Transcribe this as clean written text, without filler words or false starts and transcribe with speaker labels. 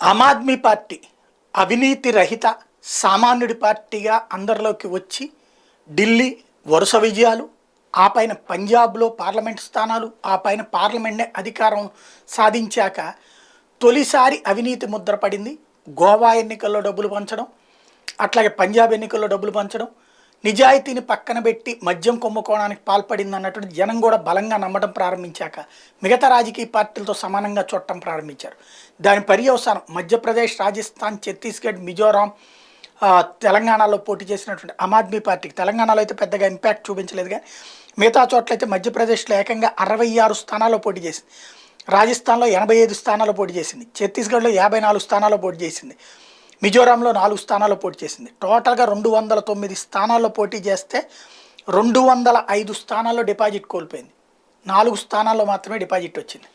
Speaker 1: Aam Aadmi party అవినీతి రహిత సామాన్యుడి పార్టీగా అందరిలోకి వచ్చి ఢిల్లీ వరుస విజయాలు, ఆ పైన పంజాబ్లో పార్లమెంట్ స్థానాలు, ఆ పైన పార్లమెంట్ అధికారం సాధించాక తొలిసారి అవినీతి ముద్ర పడింది. గోవా ఎన్నికల్లో డబ్బులు పంచడం, అట్లాగే పంజాబ్ ఎన్నికల్లో డబ్బులు పంచడం, నిజాయితీని పక్కన పెట్టి మద్యం కుంభకోణానికి పాల్పడింది అన్నటువంటి జనం కూడా బలంగా నమ్మడం ప్రారంభించాక మిగతా రాజకీయ పార్టీలతో సమానంగా చూడటం ప్రారంభించారు. దాని పర్యవసానం మధ్యప్రదేశ్, రాజస్థాన్, ఛత్తీస్గఢ్, మిజోరాం, తెలంగాణలో పోటీ చేసినటువంటి ఆమ్ ఆద్మీ పార్టీకి తెలంగాణలో అయితే పెద్దగా ఇంపాక్ట్ చూపించలేదు, కానీ మిగతా చోట్ల అయితే మధ్యప్రదేశ్లో ఏకంగా 66 స్థానాల్లో పోటీ చేసింది, రాజస్థాన్లో 85 స్థానాల్లో పోటీ చేసింది, ఛత్తీస్గఢ్లో 54 స్థానాల్లో పోటీ చేసింది, మిజోరాంలో 4 స్థానాల్లో పోటీ చేసింది. టోటల్గా 209 స్థానాల్లో పోటీ చేస్తే 205 స్థానాల్లో డిపాజిట్ కోల్పోయింది, 4 స్థానాల్లో మాత్రమే డిపాజిట్ వచ్చింది.